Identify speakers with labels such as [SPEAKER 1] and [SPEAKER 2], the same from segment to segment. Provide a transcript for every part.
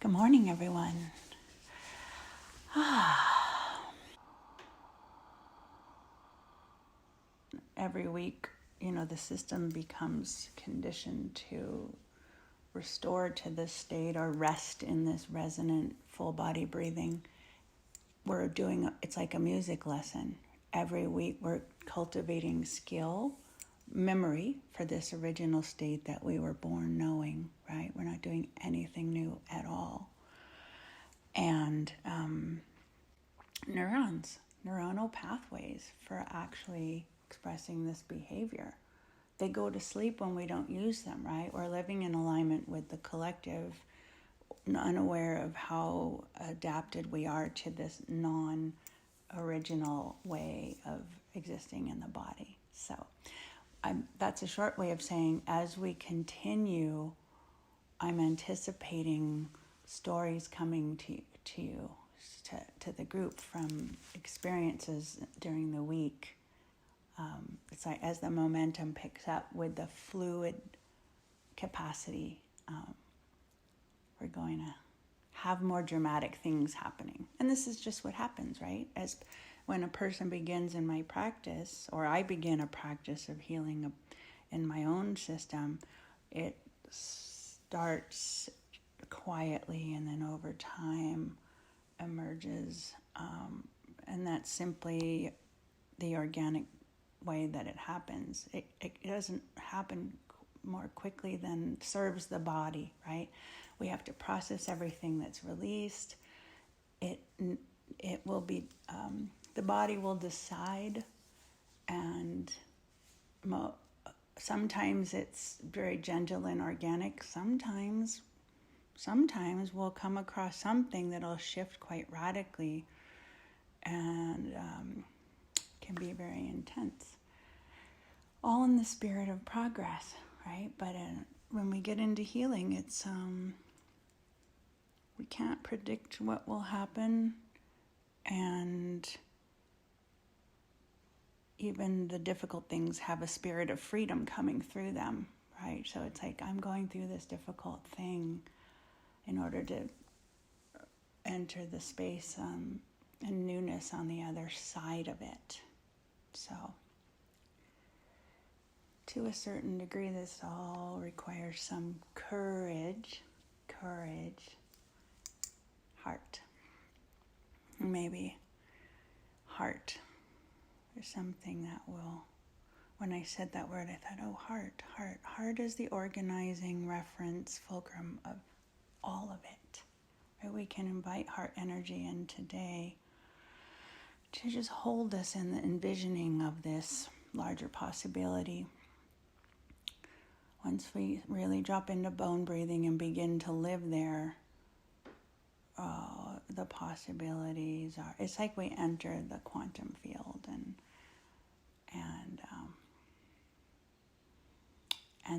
[SPEAKER 1] Good morning, everyone. Every week, the system becomes conditioned to restore to this state or rest in this resonant full body breathing. It's like a music lesson. Every week we're cultivating skill, memory for this original state that we were born knowing, right? We're not doing anything new at all. And neuronal pathways for actually expressing this behavior. They go to sleep when we don't use them, right? We're living in alignment with the collective, unaware of how adapted we are to this non-original way of existing in the body. So that's a short way of saying, as we continue, I'm anticipating stories coming to you, to the group from experiences during the week. It's like as the momentum picks up with the fluid capacity, we're going to have more dramatic things happening. And this is just what happens, right? As when a person begins in my practice, or I begin a practice of healing in my own system, it starts quietly and then over time emerges. And that's simply the organic way that it happens. It doesn't happen more quickly than serves the body, right? We have to process everything that's released. It will be, the body will decide, and sometimes it's very gentle and organic. Sometimes we'll come across something that'll shift quite radically and can be very intense. All in the spirit of progress, right? But when we get into healing, it's we can't predict what will happen, and even the difficult things have a spirit of freedom coming through them, right? So it's like, I'm going through this difficult thing in order to enter the space and newness on the other side of it. So to a certain degree, this all requires some courage, heart. Maybe heart is something that will, when I said that word, I thought, oh, heart. Heart is the organizing reference fulcrum of all of it. Right? We can invite heart energy in today to just hold us in the envisioning of this larger possibility. Once we really drop into bone breathing and begin to live there, the possibilities are, it's like we enter the quantum field and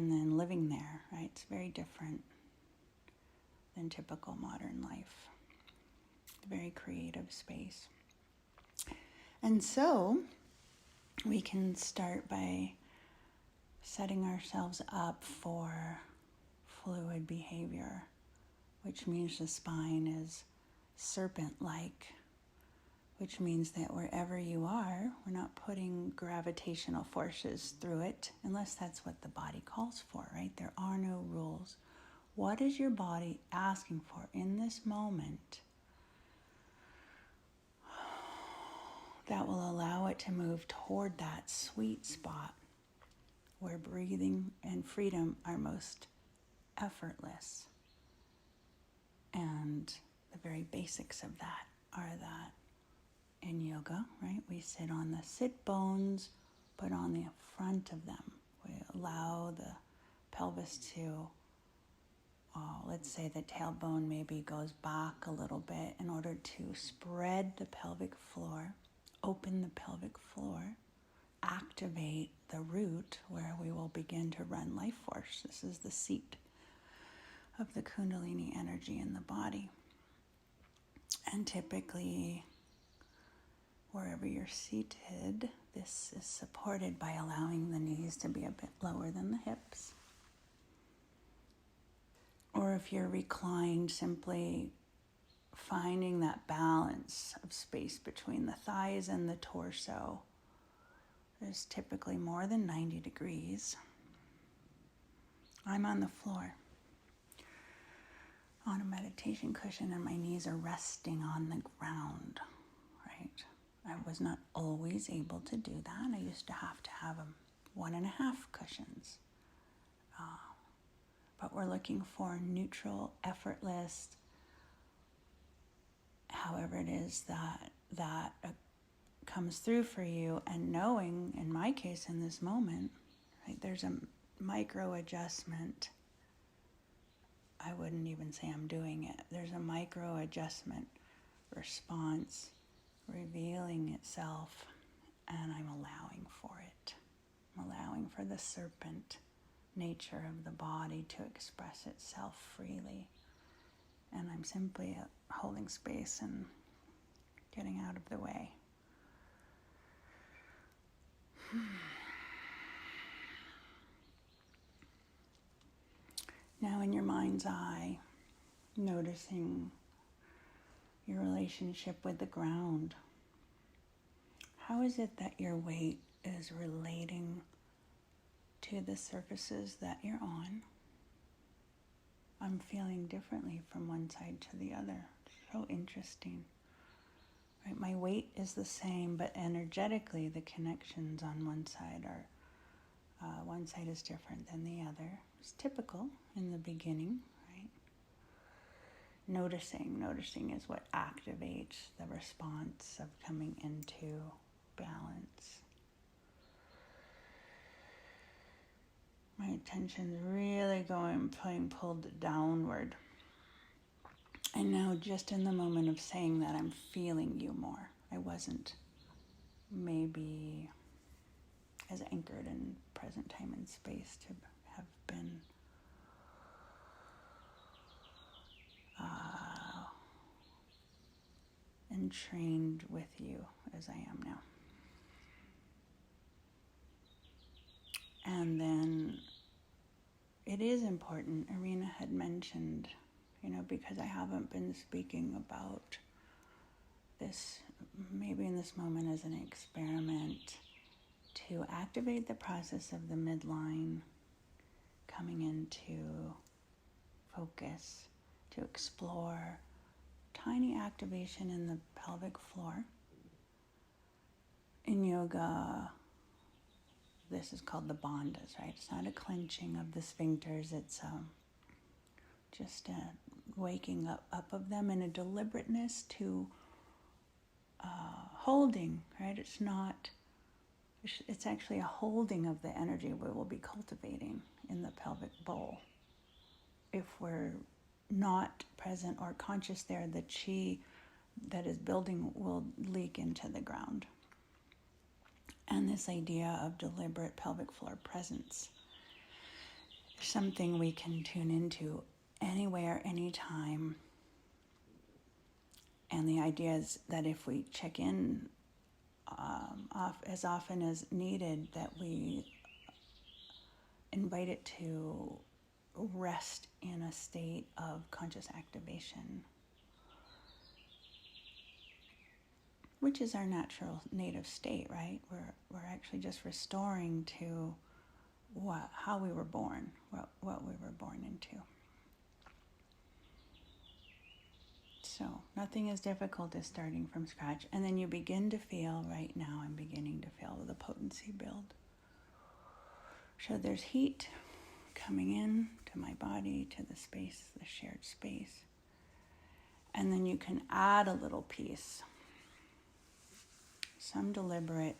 [SPEAKER 1] then living there, right? It's very different than typical modern life. Very creative space. And so we can start by setting ourselves up for fluid behavior, which means the spine is serpent-like, which means that wherever you are, we're not putting gravitational forces through it, unless that's what the body calls for, right? There are no rules. What is your body asking for in this moment that will allow it to move toward that sweet spot where breathing and freedom are most effortless? And the very basics of that are that in yoga, right, we sit on the sit bones, but on the front of them. We allow the pelvis to, let's say the tailbone maybe goes back a little bit in order to spread the pelvic floor, open the pelvic floor, activate the root where we will begin to run life force. This is the seat of the Kundalini energy in the body. And typically, wherever you're seated, this is supported by allowing the knees to be a bit lower than the hips. Or if you're reclined, simply finding that balance of space between the thighs and the torso. There's typically more than 90 degrees. I'm on the floor on a meditation cushion and my knees are resting on the ground, right? I was not always able to do that. I used to have 1.5 cushions. But we're looking for neutral, effortless, however it is that comes through for you, and knowing, in my case, in this moment, right, there's a micro adjustment. I wouldn't even say I'm doing it. There's a micro adjustment response revealing itself, and I'm allowing for it. I'm allowing for the serpent nature of the body to express itself freely. And I'm simply holding space and getting out of the way. Now, in your mind's eye, noticing your relationship with the ground. How is it that your weight is relating to the surfaces that you're on? I'm feeling differently from one side to the other. So interesting. Right? My weight is the same, but energetically the connections on one side is different than the other. It's typical in the beginning, right? Noticing is what activates the response of coming into balance. My attention's really being pulled downward. And now, just in the moment of saying that, I'm feeling you more. I wasn't maybe as anchored in present time and space to have been entrained with you as I am now. And then it is important, Irina had mentioned, because I haven't been speaking about this, maybe in this moment as an experiment, to activate the process of the midline, coming into focus, to explore tiny activation in the pelvic floor. In yoga, this is called the bandhas, right? It's not a clenching of the sphincters, it's just a waking up of them in a deliberateness to holding, right? It's actually a holding of the energy we will be cultivating in the pelvic bowl. If we're not present or conscious there, the chi that is building will leak into the ground. And this idea of deliberate pelvic floor presence is something we can tune into anywhere, anytime. And the idea is that if we check in as often as needed, that we invite it to rest in a state of conscious activation, which is our natural native state, right? We're actually just restoring to how we were born, what we were born into. So nothing as difficult as starting from scratch. And then you begin to feel, right now I'm beginning to feel the potency build. So there's heat coming in to my body, to the space, the shared space. And then you can add a little piece, some deliberate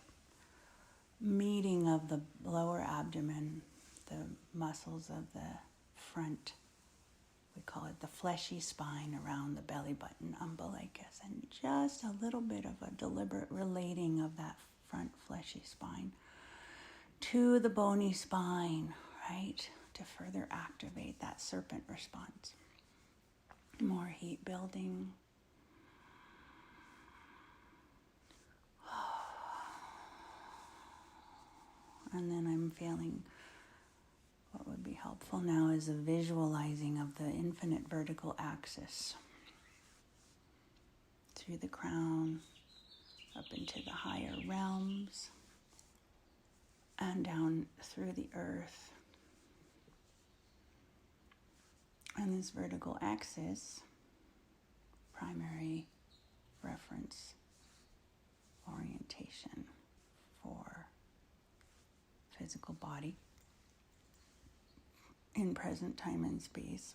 [SPEAKER 1] meeting of the lower abdomen, the muscles of the front. We call it the fleshy spine around the belly button, umbilicus, and just a little bit of a deliberate relating of that front fleshy spine to the bony spine, right, to further activate that serpent response. More heat building. And then I'm feeling what would be helpful beautiful now is the visualizing of the infinite vertical axis through the crown, up into the higher realms, and down through the earth. And this vertical axis, primary reference orientation for physical body in present time and space,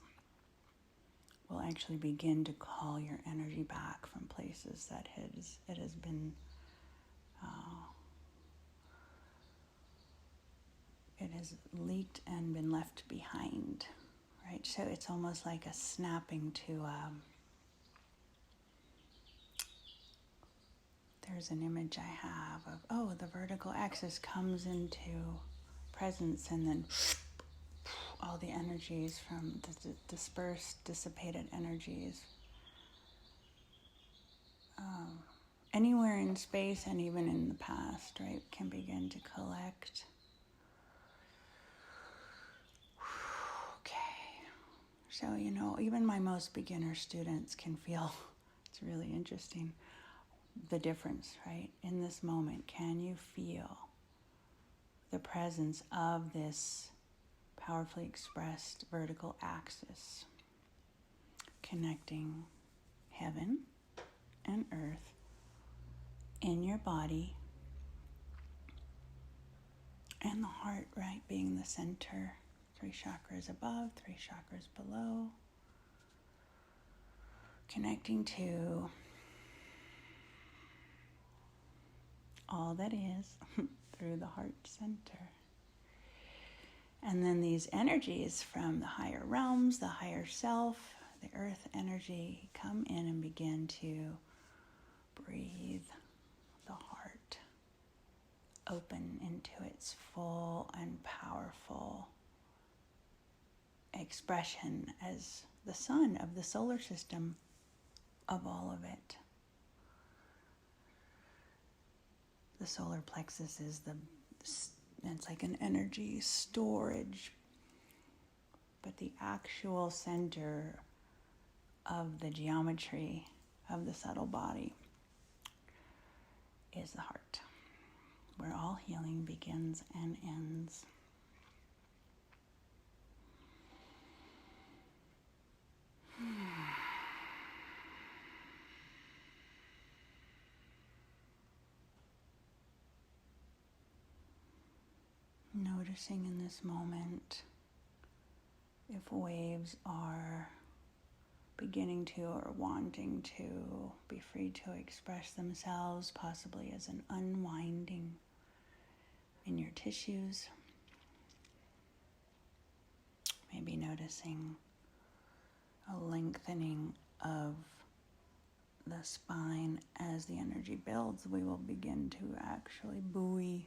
[SPEAKER 1] will actually begin to call your energy back from places that it has been it has leaked and been left behind, right? So it's almost like a snapping to there's an image I have of, the vertical axis comes into presence, and then all the energies from the dispersed, dissipated energies anywhere in space and even in the past, right, can begin to collect. Okay. So, even my most beginner students can feel, it's really interesting, the difference, right? In this moment, can you feel the presence of this powerfully expressed vertical axis connecting heaven and earth in your body, and the heart, right, being the center, 3 chakras above, 3 chakras below, connecting to all that is through the heart center. And then these energies from the higher realms, the higher self, the earth energy, come in and begin to breathe the heart open into its full and powerful expression as the sun of the solar system, of all of it. The solar plexus is it's like an energy storage, but the actual center of the geometry of the subtle body is the heart, where all healing begins and ends. Noticing in this moment if waves are beginning to or wanting to be free to express themselves, possibly as an unwinding in your tissues. Maybe noticing a lengthening of the spine as the energy builds. We will begin to actually buoy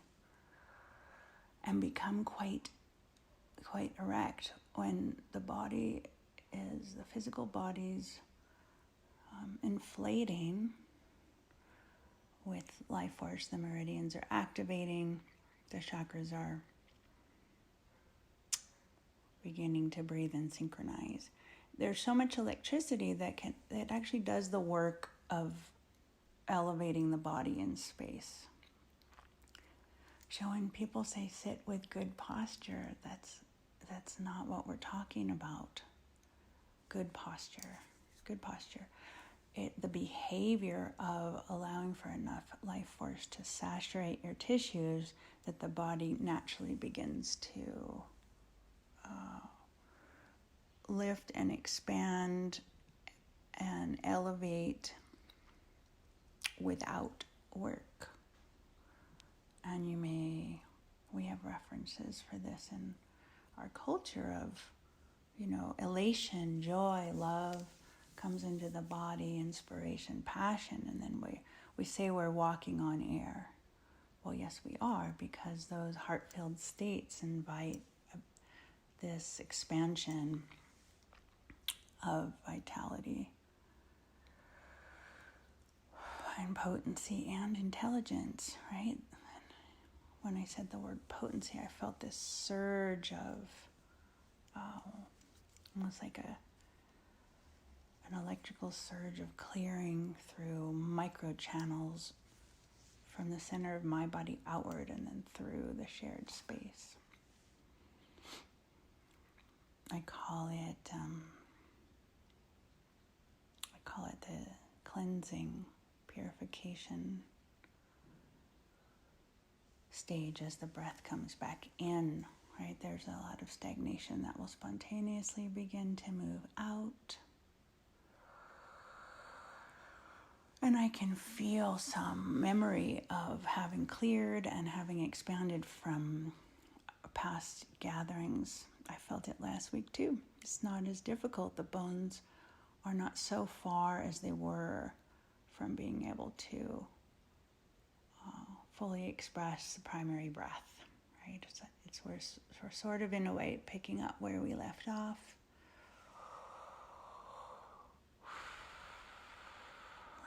[SPEAKER 1] and become quite erect when the physical body's inflating with life force. The meridians are activating, the chakras are beginning to breathe and synchronize. There's so much electricity that actually does the work of elevating the body in space. So when people say sit with good posture, that's not what we're talking about. Good posture. The behavior of allowing for enough life force to saturate your tissues that the body naturally begins to lift and expand and elevate without work. And we have references for this in our culture of, elation, joy, love comes into the body, inspiration, passion, and then we say we're walking on air. Well, yes, we are, because those heart-filled states invite this expansion of vitality and potency and intelligence, right? When I said the word potency, I felt this surge of almost like an electrical surge of clearing through micro channels from the center of my body outward and then through the shared space. I call it the cleansing, purification stage as the breath comes back in, right? There's a lot of stagnation that will spontaneously begin to move out. And I can feel some memory of having cleared and having expanded from past gatherings. I felt it last week too. It's not as difficult. The bones are not so far as they were from being able to fully express the primary breath, right? We're sort of in a way picking up where we left off.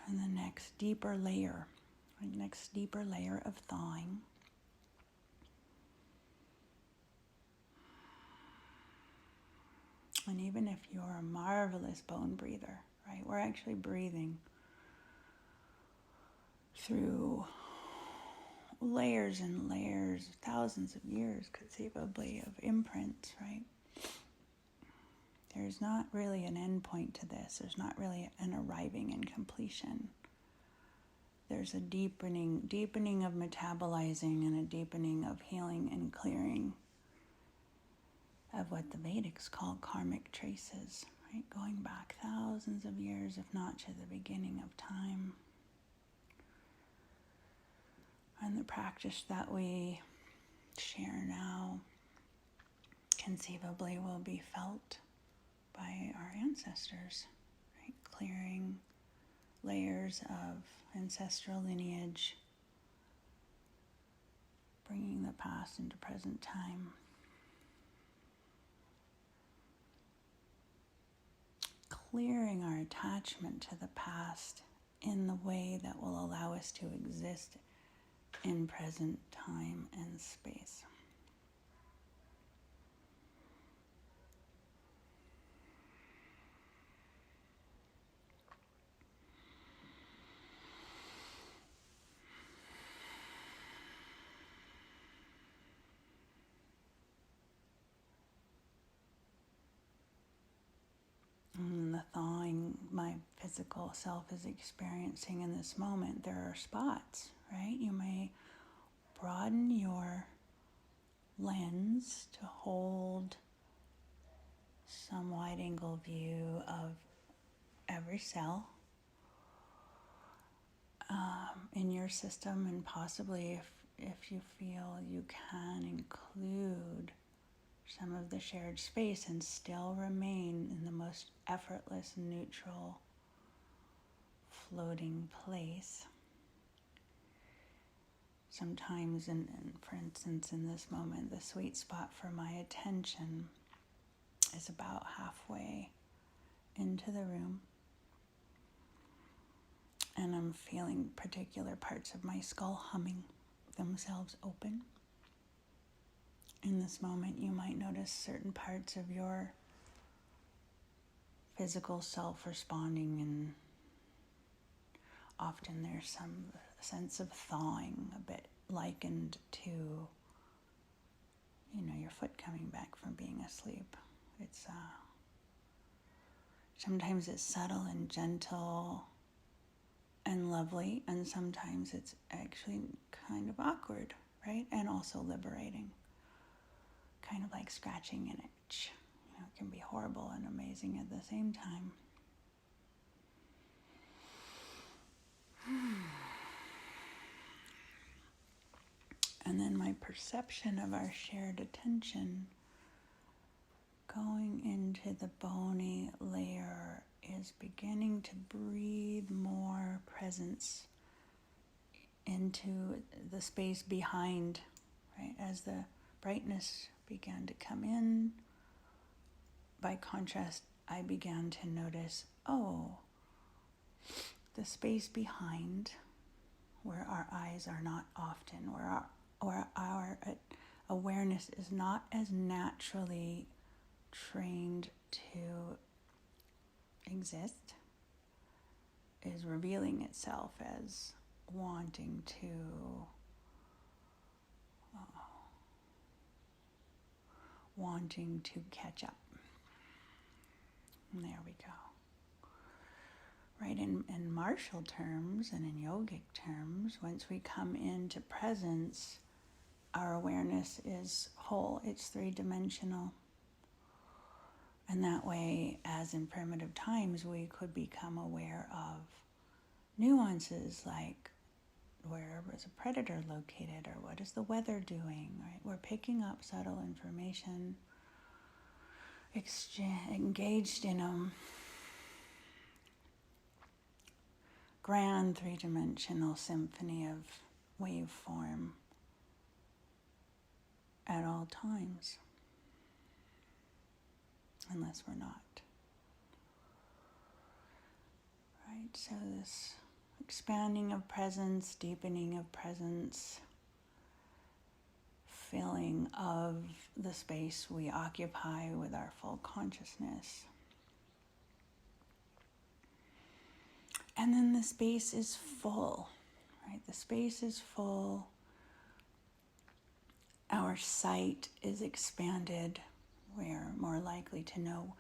[SPEAKER 1] And the next deeper layer of thawing. And even if you're a marvelous bone breather, right, we're actually breathing through layers and layers, thousands of years conceivably of imprints, right? There's not really an end point to this. There's not really an arriving and completion. There's a deepening of metabolizing and a deepening of healing and clearing of what the Vedics call karmic traces, right? Going back thousands of years, if not to the beginning of time. And the practice that we share now conceivably will be felt by our ancestors, right? Clearing layers of ancestral lineage, bringing the past into present time. Clearing our attachment to the past in the way that will allow us to exist in present time and space. And the thawing my physical self is experiencing in this moment, there are spots, right? You may broaden your lens to hold some wide-angle view of every cell in your system, and possibly if you feel you can include some of the shared space and still remain in the most effortless, neutral, floating place. Sometimes, and for instance, in this moment, the sweet spot for my attention is about halfway into the room. And I'm feeling particular parts of my skull humming themselves open. In this moment, you might notice certain parts of your physical self responding, and often there's some sense of thawing, a bit likened to, your foot coming back from being asleep. It's sometimes it's subtle and gentle and lovely, and sometimes it's actually kind of awkward, right? And also liberating. Kind of like scratching an itch. It can be horrible and amazing at the same time. And then my perception of our shared attention going into the bony layer is beginning to breathe more presence into the space behind, right? As the brightness began to come in, by contrast, I began to notice, the space behind, where our eyes are not often, where our awareness is not as naturally trained to exist is revealing itself as wanting to catch up. And there we go. Right, in martial terms and in yogic terms, once we come into presence, our awareness is whole. It's three-dimensional. And that way, as in primitive times, we could become aware of nuances like where is a predator located, or what is the weather doing, right? We're picking up subtle information, engaged in a grand three-dimensional symphony of waveform at all times, unless we're not. Right, so this expanding of presence, deepening of presence, filling of the space we occupy with our full consciousness. And then the space is full, right? The space is full. Our sight is expanded. We're more likely to know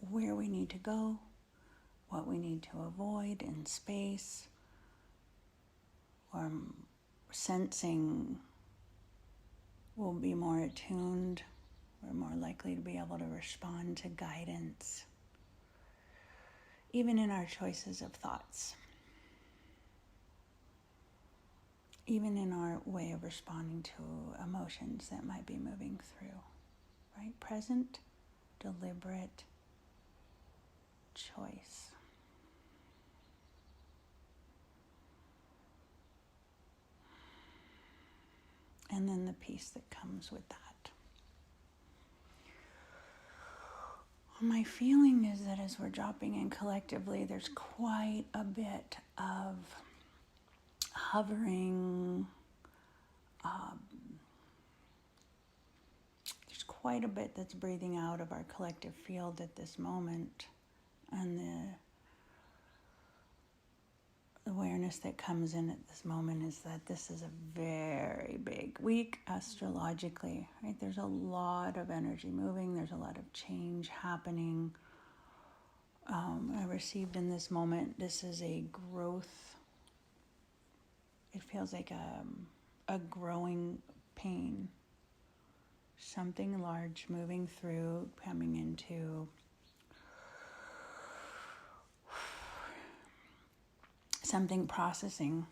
[SPEAKER 1] where we need to go, what we need to avoid in space. Or sensing will be more attuned. We're more likely to be able to respond to guidance, even in our choices of thoughts, even in our way of responding to emotions that might be moving through, right? Present, deliberate choice. And then the peace that comes with that. My feeling is that as we're dropping in collectively, there's quite a bit of hovering. There's quite a bit that's breathing out of our collective field at this moment. And the awareness that comes in at this moment is that this is a very big week astrologically, right? There's a lot of energy moving. There's a lot of change happening. I received in this moment, this is a growth. It feels like a growing pain. Something large moving through, coming into something processing,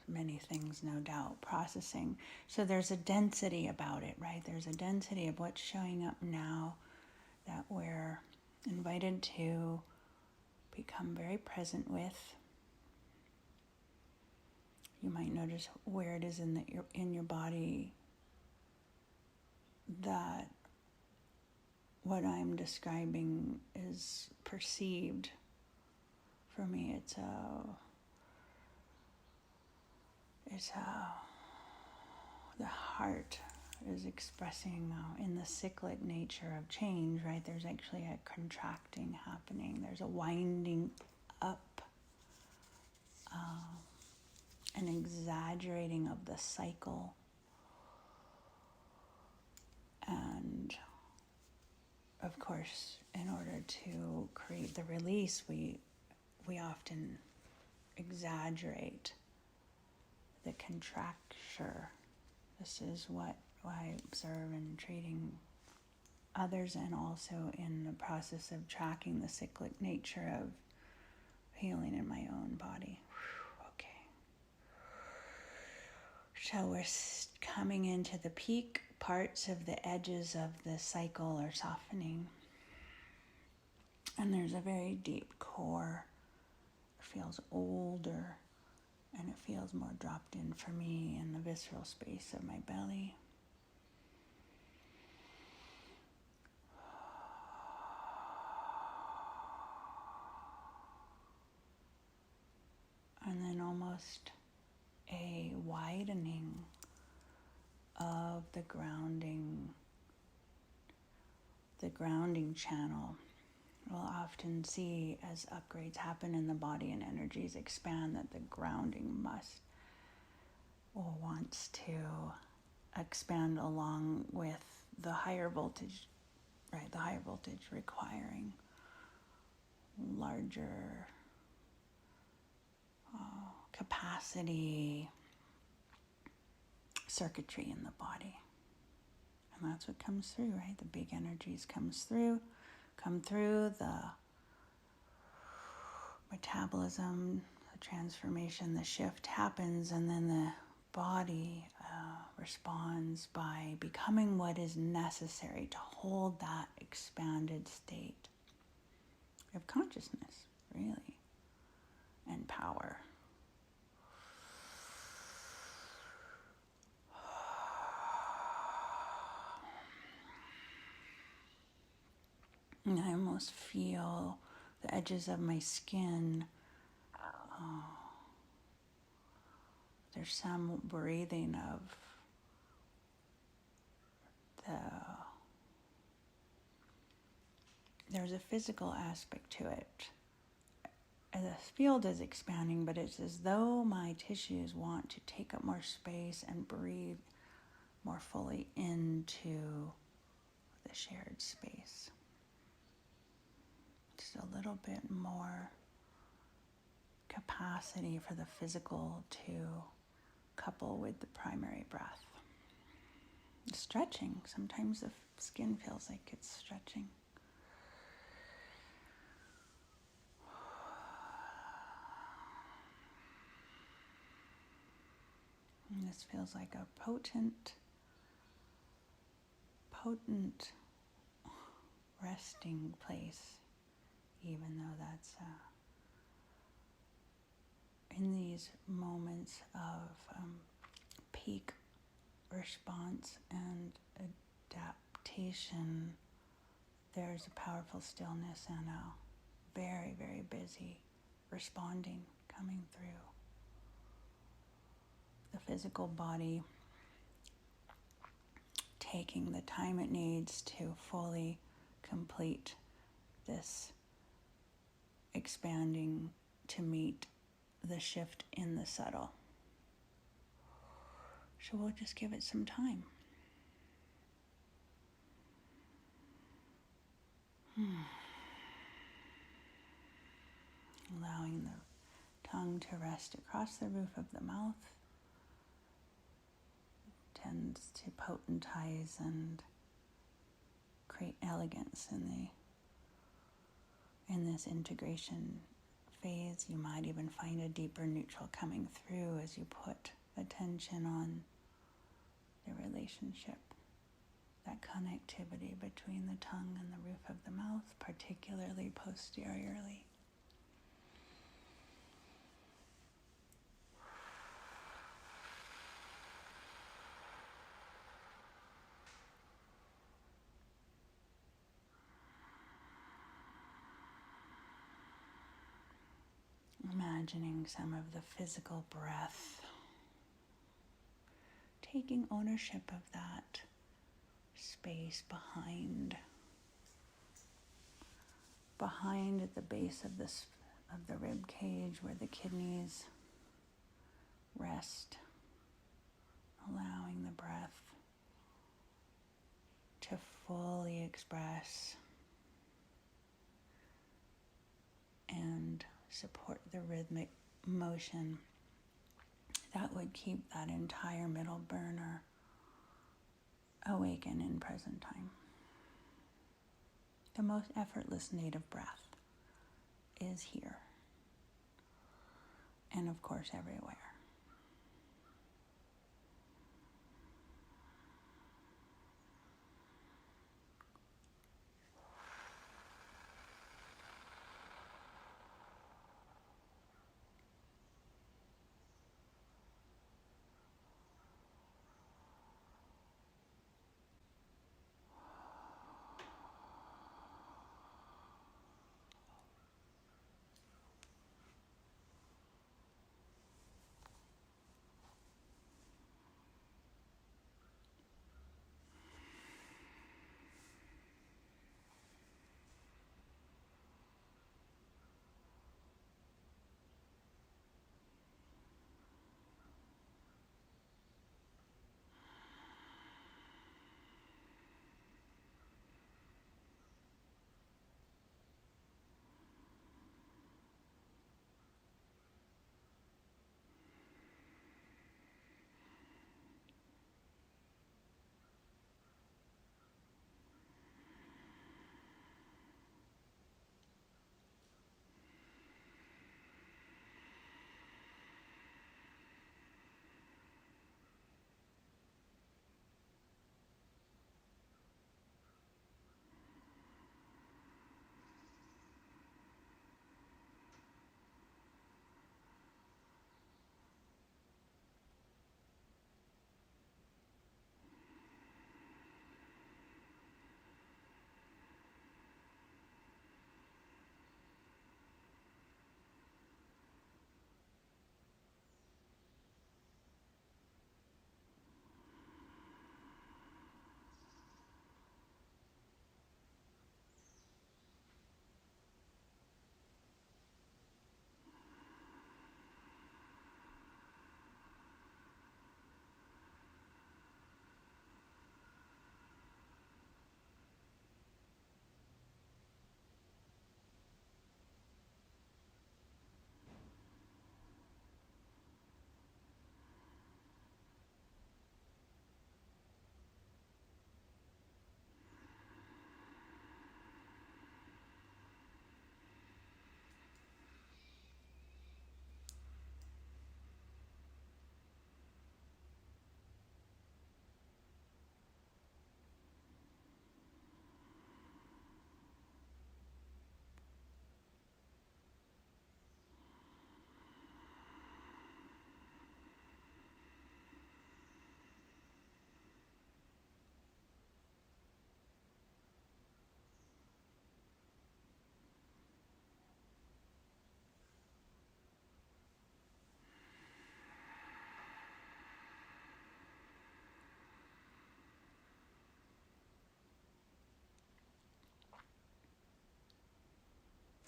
[SPEAKER 1] many things, no doubt, processing. So there's a density about it, right? There's a density of what's showing up now that we're invited to become very present with. You might notice where it is in your body that what I'm describing is perceived. For me, it's the heart is expressing in the cyclic nature of change, right? There's actually a contracting happening. There's a winding up, an exaggerating of the cycle. And of course, in order to create the release, we often exaggerate the contracture. This is what I observe in treating others, and also in the process of tracking the cyclic nature of healing in my own body. Okay. So we're coming into the peak parts of the edges of the cycle are softening. And there's a very deep core. It feels older. And it feels more dropped in for me in the visceral space of my belly. And then almost a widening of the grounding, the grounding channel. We'll often see as upgrades happen in the body and energies expand that the grounding must or wants to expand along with the higher voltage, right? The higher voltage requiring larger capacity circuitry in the body. And that's what comes through, right? The big energies come through, the metabolism, the transformation, the shift happens, and then the body responds by becoming what is necessary to hold that expanded state of consciousness, really, and power. And I almost feel the edges of my skin. There's some breathing of there's a physical aspect to it. And the field is expanding, but it's as though my tissues want to take up more space and breathe more fully into the shared space. Just a little bit more capacity for the physical to couple with the primary breath. Stretching. Sometimes the skin feels like it's stretching. And this feels like a potent resting place, even though that's in these moments of peak response and adaptation, there's a powerful stillness and a very, very busy responding coming through. The physical body taking the time it needs to fully complete this expanding to meet the shift in the subtle. So we'll just give it some time. Allowing the tongue to rest across the roof of the mouth tends to potentize and create elegance in this integration phase. You might even find a deeper neutral coming through as you put attention on the relationship, that connectivity between the tongue and the roof of the mouth, particularly posteriorly. Imagining some of the physical breath, taking ownership of that space behind at the base of the rib cage where the kidneys rest, allowing the breath to fully express and support the rhythmic motion that would keep that entire middle burner awaken in present time. The most effortless native breath is here, and of course everywhere.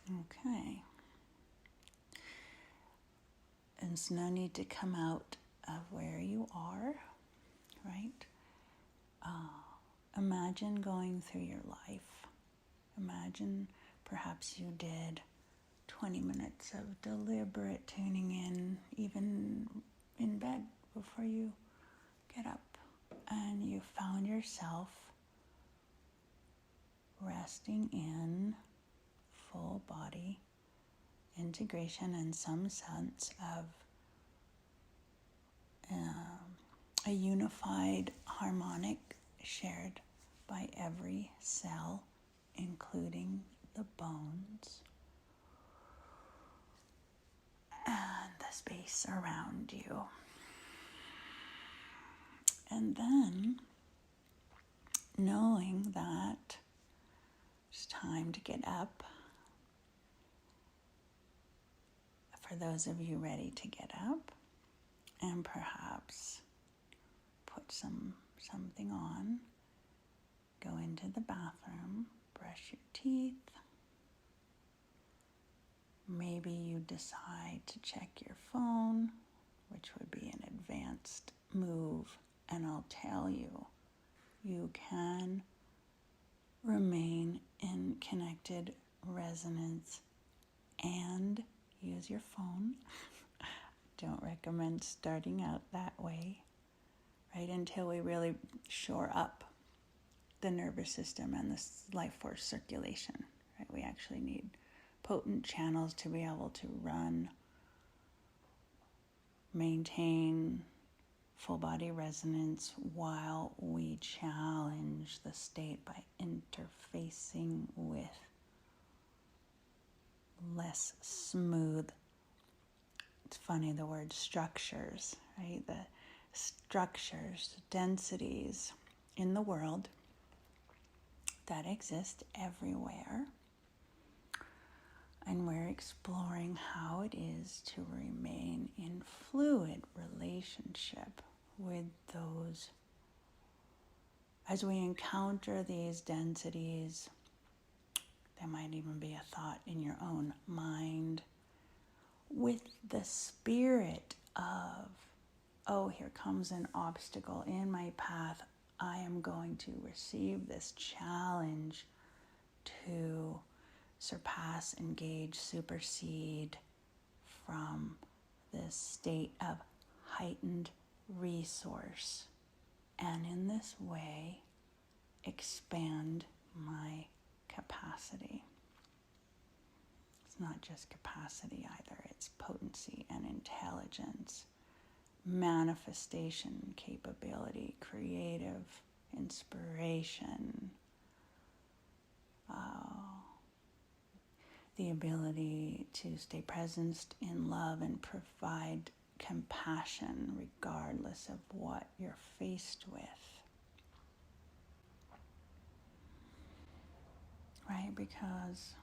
[SPEAKER 1] Okay. And so no need to come out of where you are, right? Imagine going through your life. Imagine perhaps you did 20 minutes of deliberate tuning in, even in bed before you get up. And you found yourself resting in full body integration and some sense of a unified harmonic shared by every cell, including the bones and the space around you. And then knowing that it's time to get up. For those of you ready to get up, and perhaps put something on, go into the bathroom, brush your teeth. Maybe you decide to check your phone, which would be an advanced move, and I'll tell you, you can remain in connected resonance and use your phone. Don't recommend starting out that way, right? Until we really shore up the nervous system and the life force circulation, right? We actually need potent channels to be able to run, maintain full body resonance while we challenge the state by interfacing with less smooth, it's funny, the word structures, right? The structures, densities in the world that exist everywhere. And we're exploring how it is to remain in fluid relationship with those. As we encounter these densities, there might even be a thought in your own mind with the spirit of, oh, here comes an obstacle in my path. I am going to receive this challenge to surpass, engage, supersede from this state of heightened resource. And in this way, expand my capacity. It's not just capacity either, it's potency and intelligence, manifestation capability, creative inspiration, the ability to stay present in love and provide compassion regardless of what you're faced with. Right? Because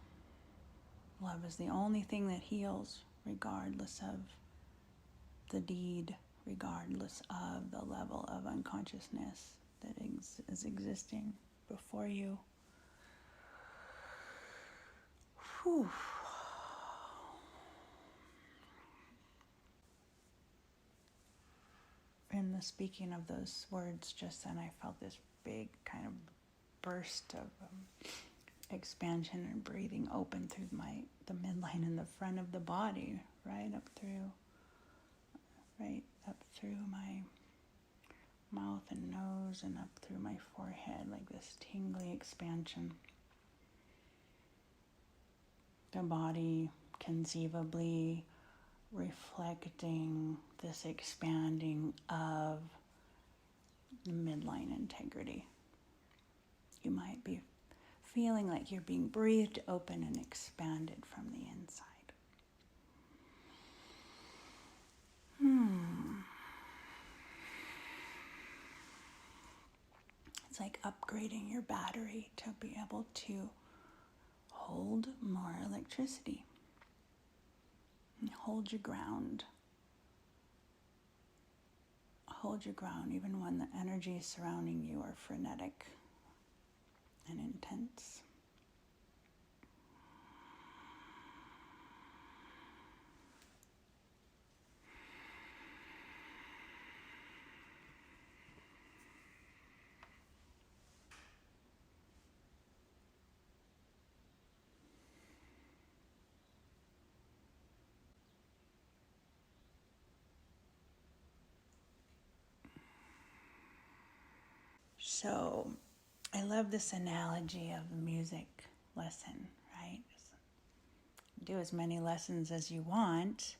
[SPEAKER 1] love is the only thing that heals, regardless of the deed, regardless of the level of unconsciousness that is existing before you. Whew. In the speaking of those words just then, I felt this big kind of burst of expansion and breathing open through the midline in the front of the body, right up through my mouth and nose and up through my forehead, like this tingly expansion. The body conceivably reflecting this expanding of the midline integrity. You might be feeling like you're being breathed open and expanded from the inside. It's like upgrading your battery to be able to hold more electricity. And hold your ground. Hold your ground even when the energy surrounding you are frenetic and intense. So I love this analogy of a music lesson, right? Do as many lessons as you want,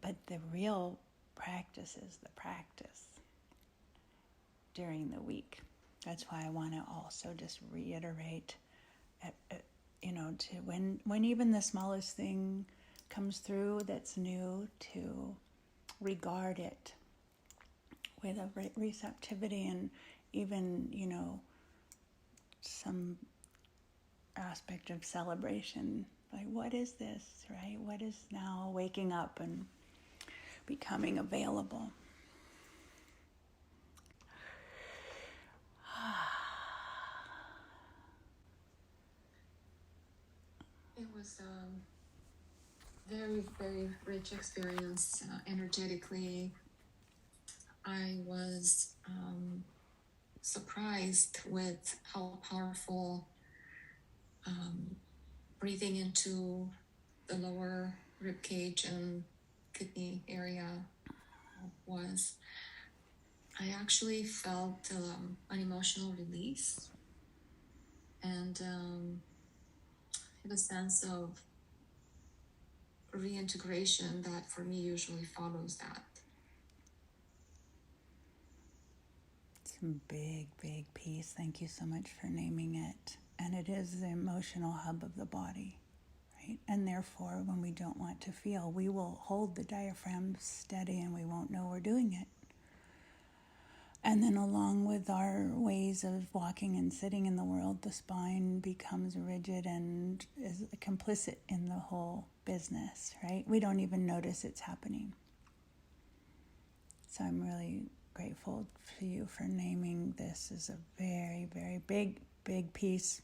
[SPEAKER 1] but the real practice is the practice during the week. That's why I want to also just reiterate, to when even the smallest thing comes through that's new, to regard it with a receptivity and even, some aspect of celebration. Like, what is this, right? What is now waking up and becoming available?
[SPEAKER 2] It was a very, very rich experience energetically. I was surprised with how powerful breathing into the lower rib cage and kidney area was. I actually felt an emotional release and a sense of reintegration that for me usually follows that.
[SPEAKER 1] It's a big, big piece. Thank you so much for naming it. And it is the emotional hub of the body, right? And therefore, when we don't want to feel, we will hold the diaphragm steady and we won't know we're doing it. And then along with our ways of walking and sitting in the world, the spine becomes rigid and is complicit in the whole business, right? We don't even notice it's happening. So I'm really grateful for you for naming this as a very, very big, big piece.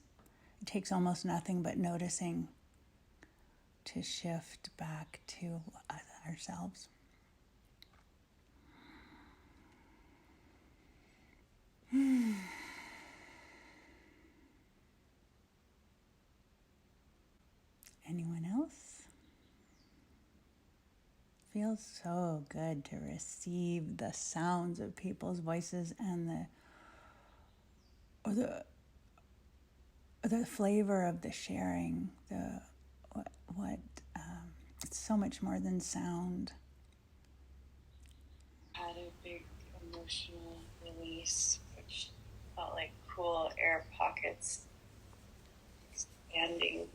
[SPEAKER 1] It takes almost nothing but noticing to shift back to ourselves. Anyone else? Feels so good to receive the sounds of people's voices and the flavor of the sharing. It's so much more than sound.
[SPEAKER 3] Had a big emotional release, which felt like cool air pockets expanding.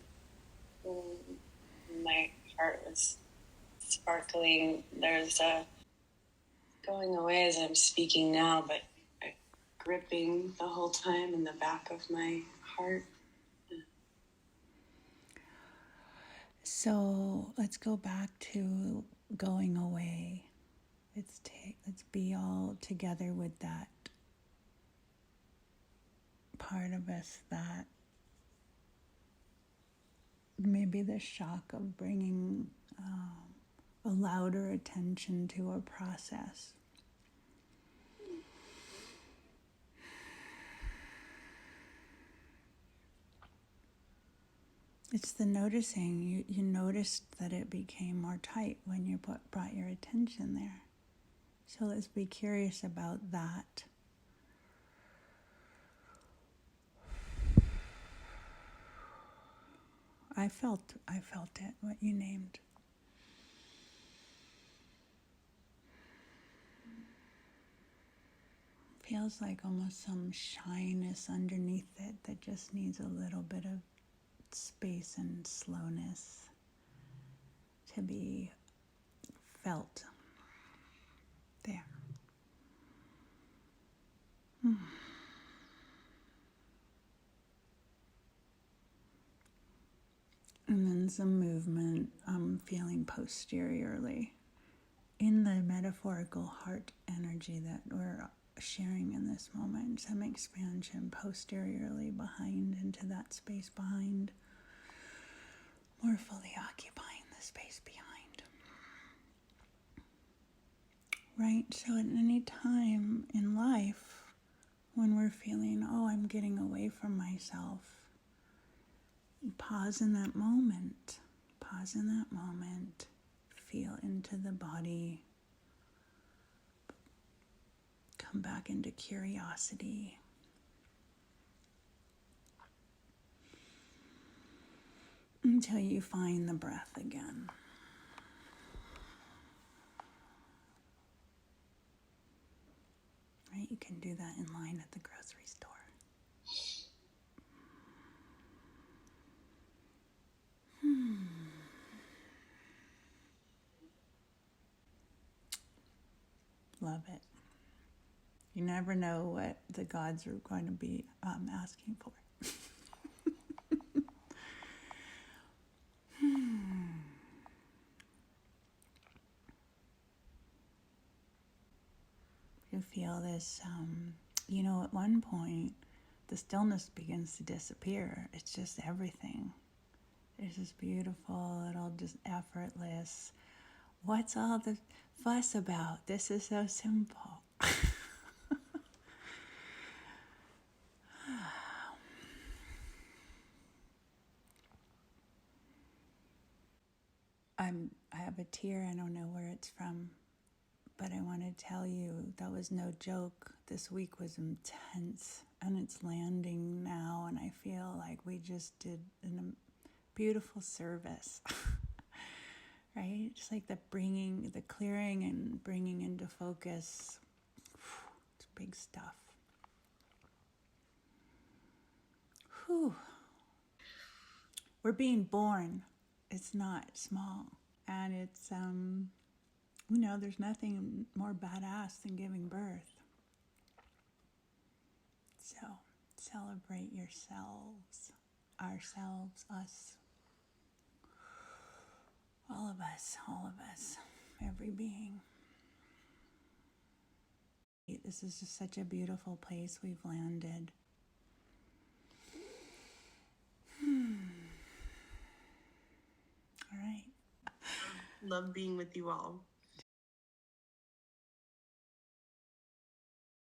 [SPEAKER 3] My heart was sparkling. There's a going away as I'm speaking now, but gripping the whole time in the back of my heart.
[SPEAKER 1] So let's go back to going away. Let's be all together with that part of us that maybe the shock of bringing a louder attention to a process. It's the noticing. You noticed that it became more tight when you brought your attention there. So let's be curious about that. I felt it, what you named. Feels like almost some shyness underneath it that just needs a little bit of space and slowness to be felt there. And then some movement I'm feeling posteriorly in the metaphorical heart energy that we're sharing in this moment. Some expansion posteriorly behind, into that space behind, more fully occupying the space behind. Right? So at any time in life when we're feeling, I'm getting away from myself, pause in that moment. Pause in that moment. Feel into the body. Come back into curiosity. until you find the breath again. Right? You can do that in line at the grocery store. Love it. You never know what the gods are going to be asking for. You feel this, at one point, the stillness begins to disappear. It's just everything. It's just beautiful, little, just effortless. What's all the fuss about? This is so simple. I have a tear. I don't know where it's from, but I want to tell you that was no joke. This week was intense, and it's landing now, and I feel like we just did a beautiful service. Right? Just like the clearing and bringing into focus. It's big stuff. Whew. We're being born. It's not small. And it's, there's nothing more badass than giving birth. So celebrate yourselves, ourselves, us. All of us, every being. This is just such a beautiful place we've landed. All right.
[SPEAKER 4] Love being with you all.